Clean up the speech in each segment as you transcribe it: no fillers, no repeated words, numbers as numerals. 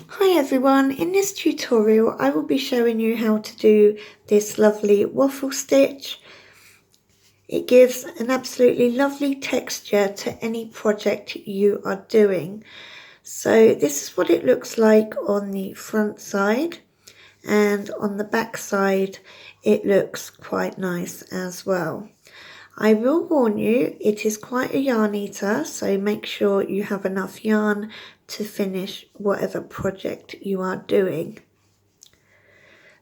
Hi everyone, in this tutorial I will be showing you how to do this lovely waffle stitch. It gives an absolutely lovely texture to any project you are doing. So this is what it looks like on the front side, and on the back side it looks quite nice as well. I will warn you, it is quite a yarn eater, so make sure you have enough yarn to finish whatever project you are doing.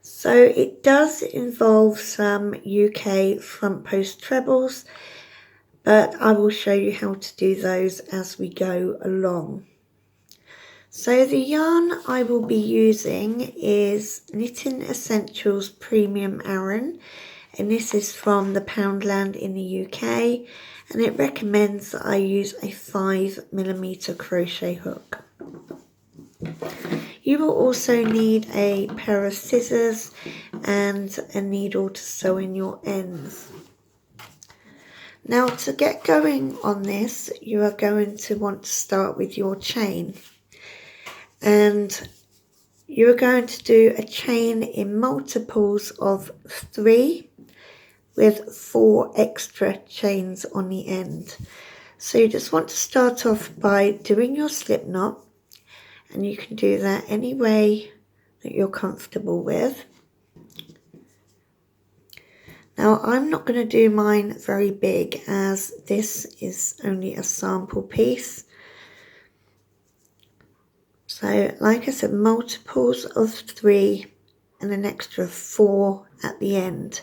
So it does involve some UK front post trebles, but I will show you how to do those as we go along. So the yarn I will be using is Knitting Essentials Premium Aran, and this is from the Poundland in the UK, and it recommends that I use a 5mm crochet hook. You will also need a pair of scissors and a needle to sew in your ends. Now, to get going on this, you are going to want to start with your chain, and you're going to do a chain in multiples of 3 with 4 extra chains on the end. So you just want to start off by doing your slip knot, and you can do that any way that you're comfortable with. Now I'm not going to do mine very big as this is only a sample piece. So like I said, multiples of 3 and an extra 4 at the end.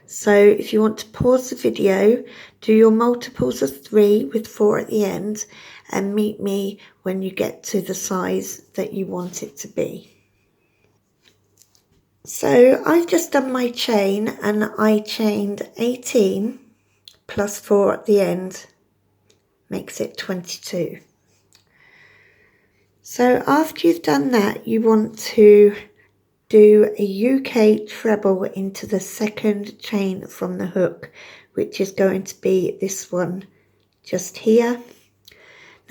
So if you want to pause the video, do your multiples of 3 with 4 at the end and meet me when you get to the size that you want it to be. So I've just done my chain, and I chained 18 plus 4 at the end makes it 22. So after you've done that, you want to do a UK treble into the second chain from the hook, which is going to be this one just here.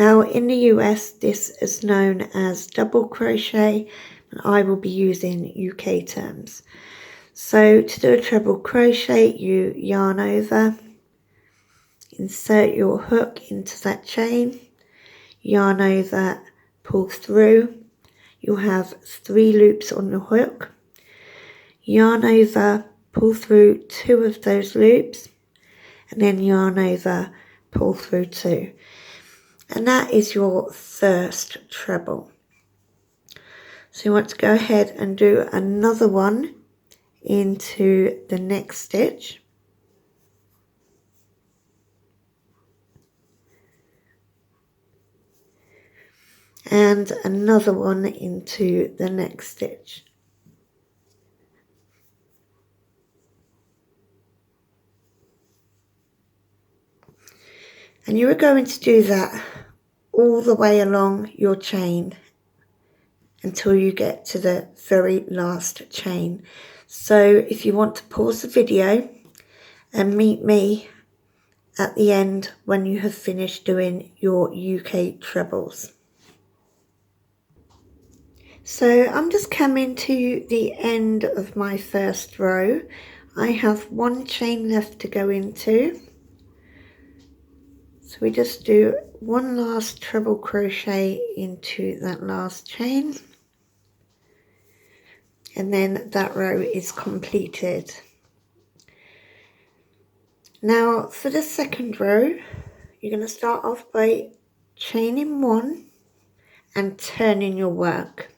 Now in the US this is known as double crochet, and I will be using UK terms. So to do a treble crochet, you yarn over, insert your hook into that chain, yarn over, pull through. You'll have 3 loops on the hook, yarn over, pull through 2 of those loops, and then yarn over, pull through 2. And that is your first treble. So you want to go ahead and do another one into the next stitch. And another one into the next stitch. And you are going to do that all the way along your chain until you get to the very last chain. So if you want to pause the video and meet me at the end when you have finished doing your UK trebles. So I'm just coming to the end of my first row. I have 1 chain left to go into. So we just do 1 last treble crochet into that last chain, and then that row is completed. Now for the second row, you're going to start off by chaining 1 and turning your work.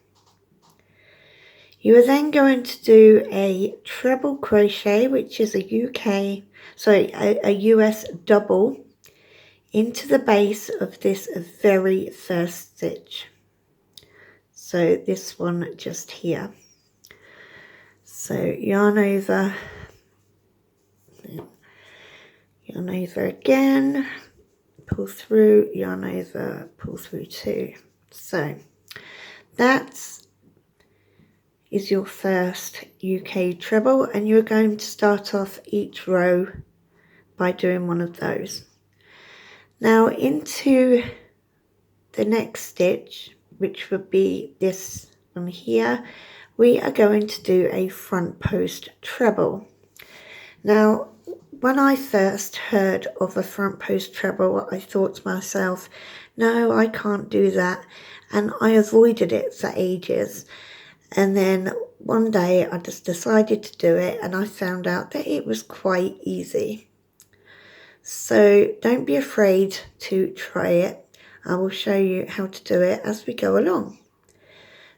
You are then going to do a treble crochet, which is a US double, into the base of this very first stitch. So this one just here. So yarn over again, pull through, yarn over, pull through 2. So that is your first UK treble, and you're going to start off each row by doing one of those. Now into the next stitch, which would be this one here, we are going to do a front post treble. Now, when I first heard of a front post treble, I thought to myself, no, I can't do that, and I avoided it for ages. And then one day I just decided to do it, and I found out that it was quite easy. So don't be afraid to try it. I will show you how to do it as we go along.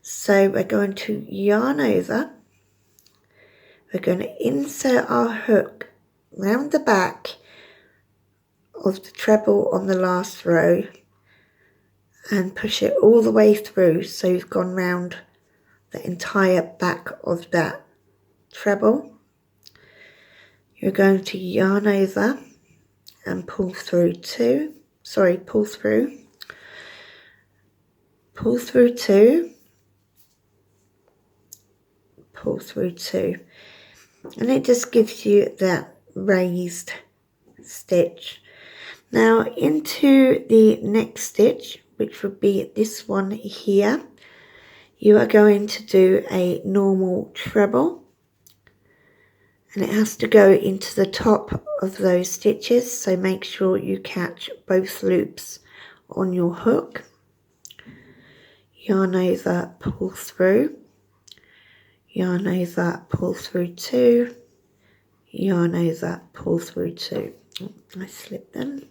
So we're going to yarn over. We're going to insert our hook round the back of the treble on the last row and push it all the way through, so you've gone round the entire back of that treble. You're going to yarn over and pull through two, pull through two, pull through two, and it just gives you that raised stitch. Now into the next stitch, which would be this one here, you are going to do a normal treble, and it has to go into the top of those stitches, so make sure you catch both loops on your hook. Yarn over, pull through, yarn over, pull through two, yarn over, pull through two. Oh, I slipped them.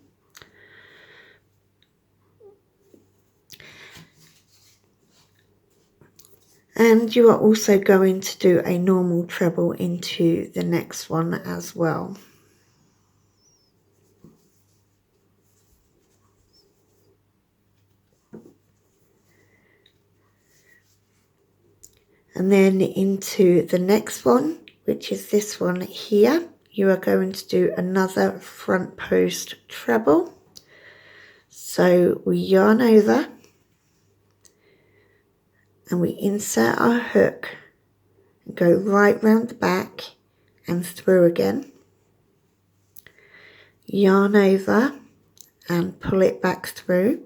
And you are also going to do a normal treble into the next one as well. And then into the next one, which is this one here, you are going to do another front post treble. So we yarn over and we insert our hook and go right round the back and through again. Yarn over and pull it back through.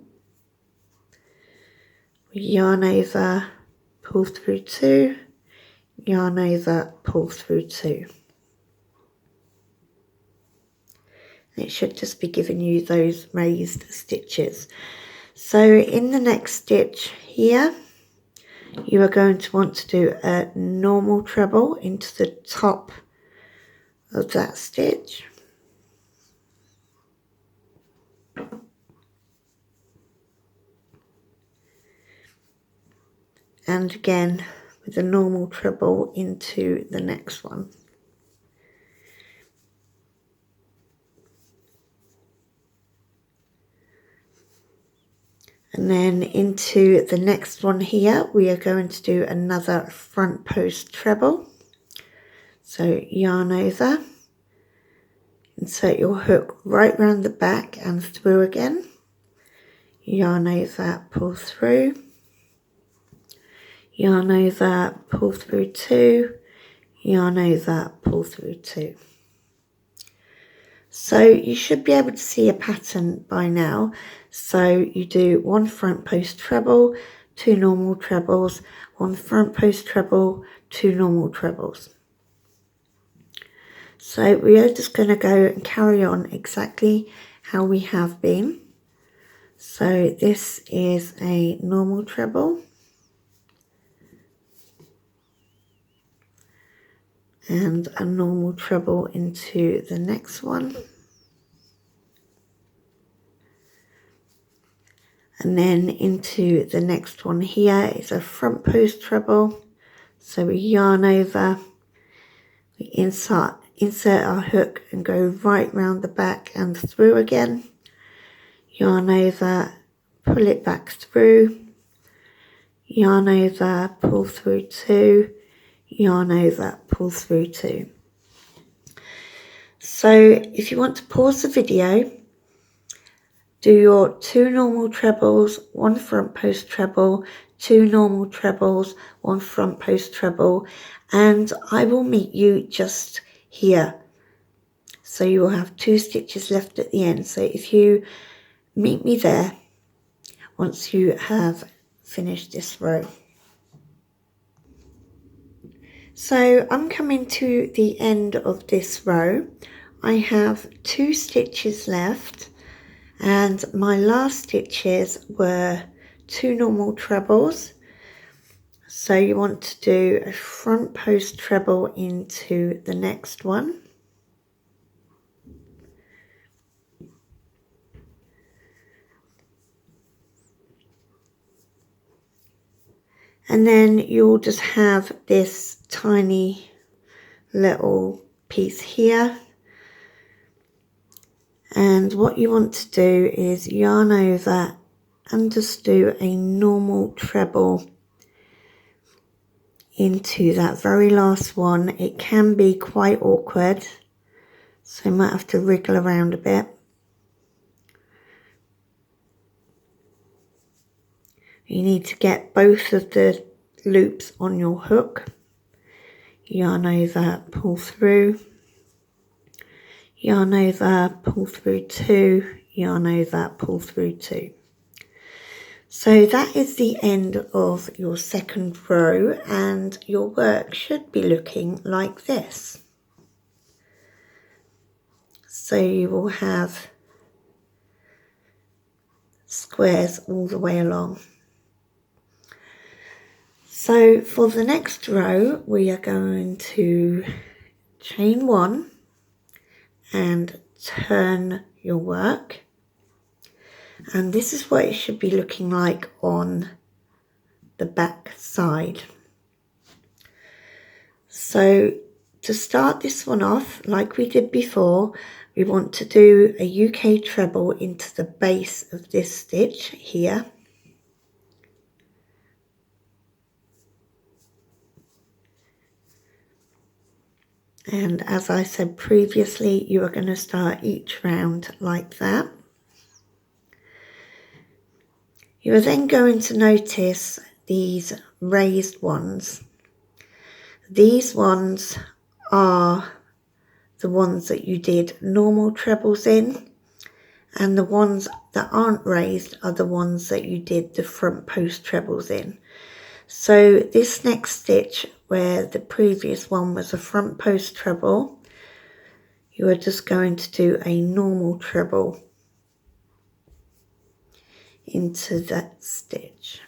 Yarn over, pull through two, yarn over, pull through two. It should just be giving you those raised stitches. So in the next stitch here, you are going to want to do a normal treble into the top of that stitch. And again with a normal treble into the next one. And then into the next one here, we are going to do another front post treble. So yarn over, insert your hook right round the back and through again. Yarn over, pull through. Yarn over, pull through two. Yarn over, pull through two. So you should be able to see a pattern by now. So you do one front post treble, two normal trebles, one front post treble, two normal trebles. So we are just going to go and carry on exactly how we have been. So this is a normal treble. And a normal treble into the next one. And then into the next one here is a front post treble. So we yarn over, we insert our hook and go right round the back and through again. Yarn over, pull it back through. Yarn over, pull through two. Yarn over, pull through two. So if you want to pause the video, do your two normal trebles, one front post treble, two normal trebles, one front post treble, and I will meet you just here. So you will have two stitches left at the end. So if you meet me there, once you have finish this row. So I'm coming to the end of this row. I have 2 stitches left, and my last stitches were 2 normal trebles. So you want to do a front post treble into the next one. And then you'll just have this tiny little piece here. And what you want to do is yarn over and just do a normal treble into that very last one. It can be quite awkward, so you might have to wriggle around a bit. You need to get both of the loops on your hook. Yarn over, pull through, yarn over, pull through 2, yarn over, pull through 2. So that is the end of your second row, and your work should be looking like this. So you will have squares all the way along. So for the next row, we are going to chain 1 and turn your work. And this is what it should be looking like on the back side. So to start this one off, like we did before, we want to do a UK treble into the base of this stitch here. And as I said previously, you are going to start each round like that. You are then going to notice these raised ones. These ones are the ones that you did normal trebles in, and the ones that aren't raised are the ones that you did the front post trebles in. So this next stitch, where the previous one was a front post treble, you are just going to do a normal treble into that stitch.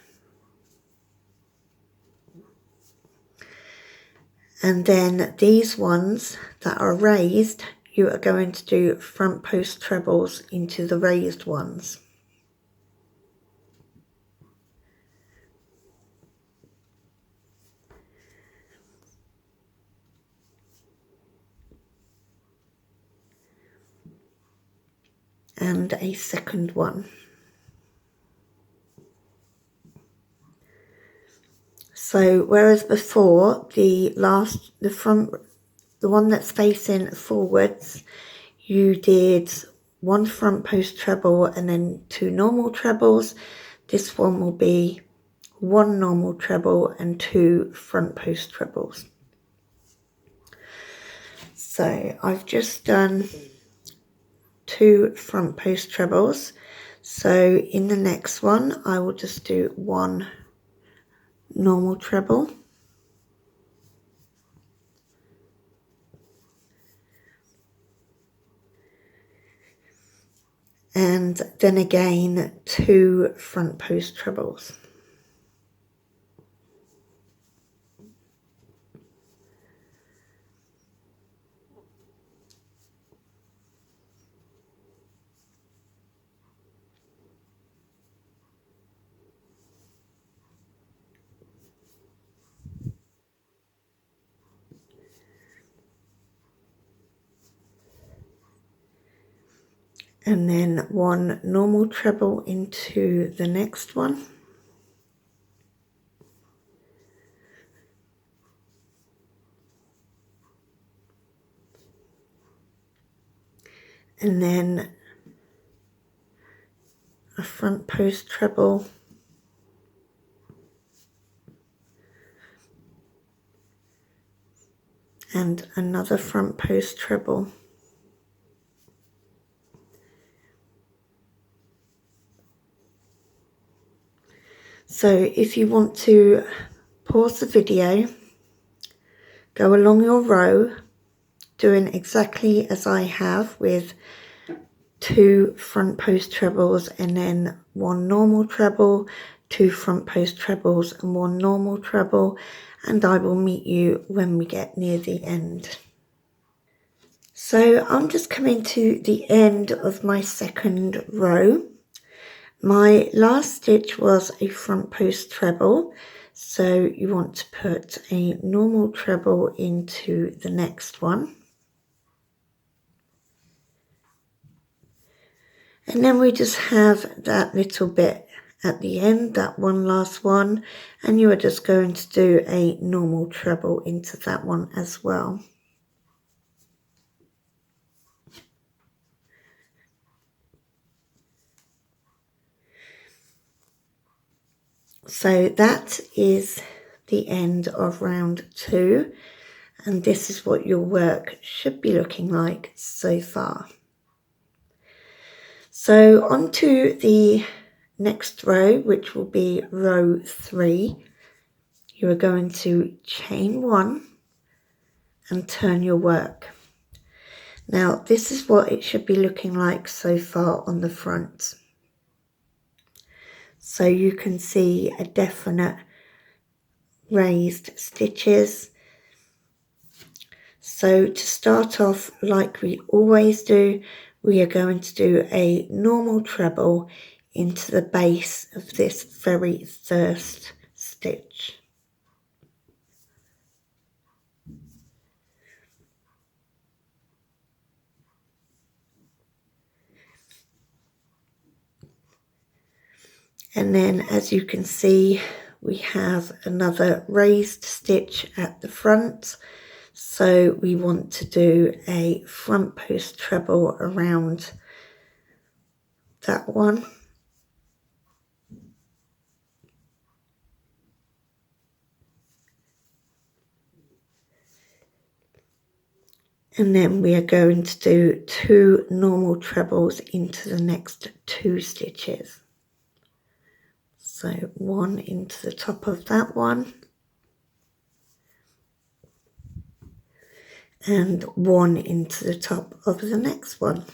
And then these ones that are raised, you are going to do front post trebles into the raised ones. And a second one. So whereas before the one that's facing forwards, you did 1 front post treble and then 2 normal trebles, this one will be 1 normal treble and 2 front post trebles. So I've just done 2 front post trebles. So in the next one, I will just do 1 normal treble. And then again, 2 front post trebles. And then 1 normal treble into the next one. And then a front post treble. And another front post treble. So if you want to pause the video, go along your row, doing exactly as I have with 2 front post trebles and then 1 normal treble, 2 front post trebles and 1 normal treble, and I will meet you when we get near the end. So I'm just coming to the end of my second row. My last stitch was a front post treble, so you want to put a normal treble into the next one. And then we just have that little bit at the end, that one last one, and you are just going to do a normal treble into that one as well. So that is the end of round 2, and this is what your work should be looking like so far. So on to the next row, which will be row 3. You are going to chain 1 and turn your work. Now this is what it should be looking like so far on the front. So you can see a definite raised stitches. So to start off, like we always do, we are going to do a normal treble into the base of this very first stitch. And then as you can see, we have another raised stitch at the front. So we want to do a front post treble around that one. And then we are going to do 2 normal trebles into the next 2 stitches. So 1 into the top of that one, and 1 into the top of the next one.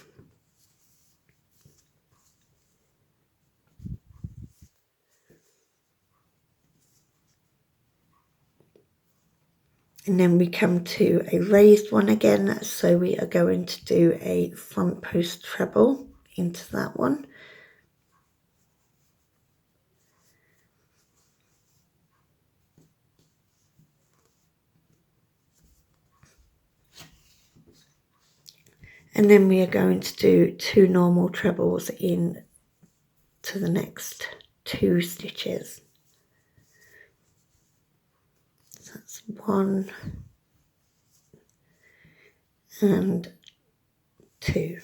And then we come to a raised one again, so we are going to do a front post treble into that one. And then we are going to do 2 normal trebles in to the next 2 stitches. So that's 1 and 2.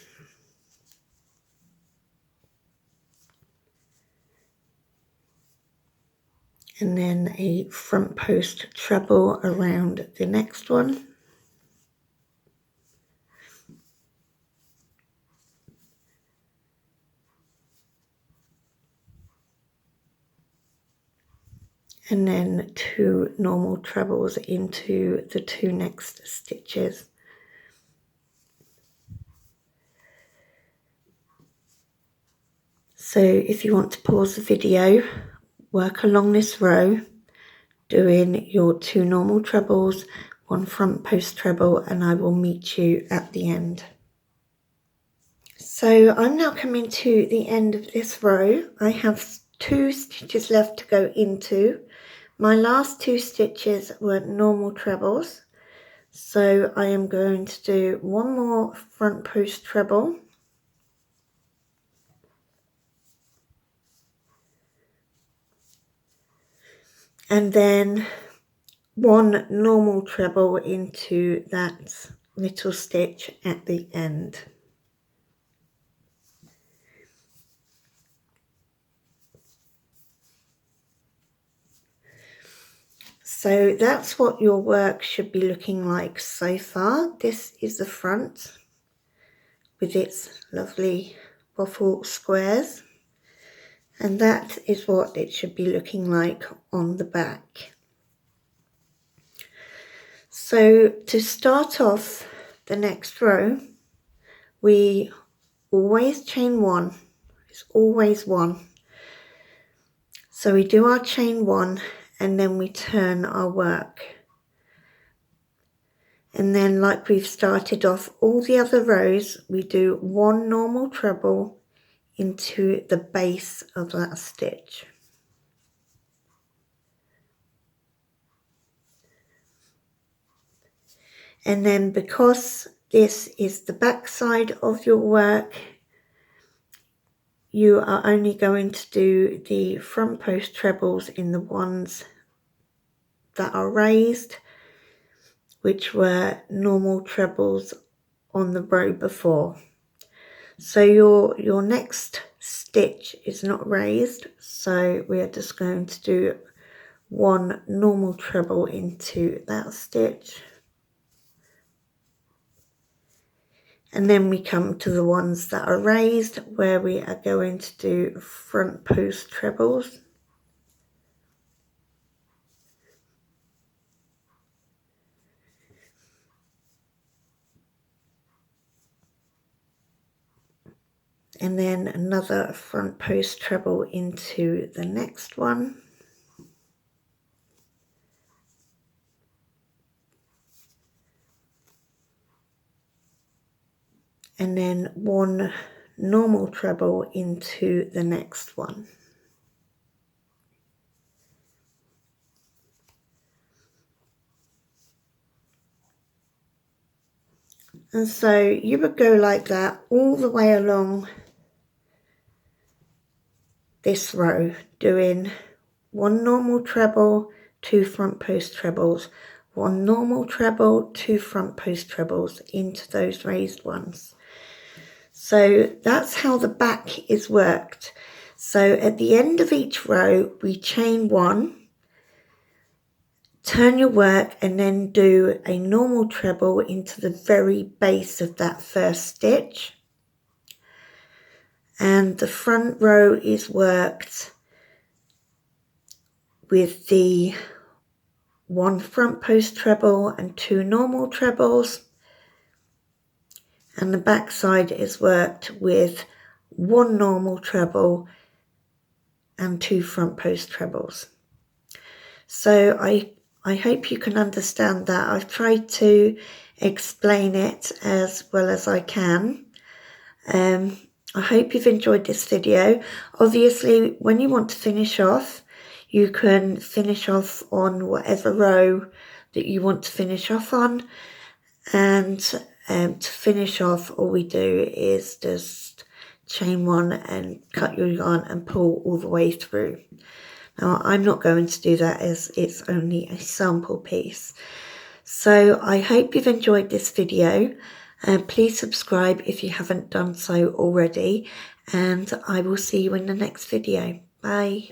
And then a front post treble around the next one. And then 2 normal trebles into the 2 next stitches. So if you want to pause the video, work along this row, doing your 2 normal trebles, 1 front post treble, and I will meet you at the end. So I'm now coming to the end of this row. I have 2 stitches left to go into. My last 2 stitches were normal trebles, so I am going to do 1 more front post treble, and then 1 normal treble into that little stitch at the end. So that's what your work should be looking like so far. This is the front with its lovely waffle squares. And that is what it should be looking like on the back. So to start off the next row, we always chain one. It's always one. So we do our chain one and then we turn our work. And then like we've started off all the other rows, we do one normal treble into the base of that stitch. And then because this is the back side of your work, you are only going to do the front post trebles in the ones that are raised, which were normal trebles on the row before. So your next stitch is not raised, so we are just going to do one normal treble into that stitch. And then we come to the ones that are raised, where we are going to do front post trebles. And then another front post treble into the next one. And then one normal treble into the next one. And so you would go like that all the way along this row, doing one normal treble, two front post trebles, one normal treble, two front post trebles into those raised ones. So that's how the back is worked. So at the end of each row, we chain one, turn your work, and then do a normal treble into the very base of that first stitch. And the front row is worked with the one front post treble and two normal trebles. And the back side is worked with one normal treble and two front post trebles. So I hope you can understand that. I've tried to explain it as well as I can. I hope you've enjoyed this video. Obviously, when you want to finish off, you can finish off on whatever row that you want to finish off on. And to finish off, all we do is just chain one and cut your yarn and pull all the way through. Now, I'm not going to do that as it's only a sample piece. So I hope you've enjoyed this video. Please subscribe if you haven't done so already. And I will see you in the next video. Bye.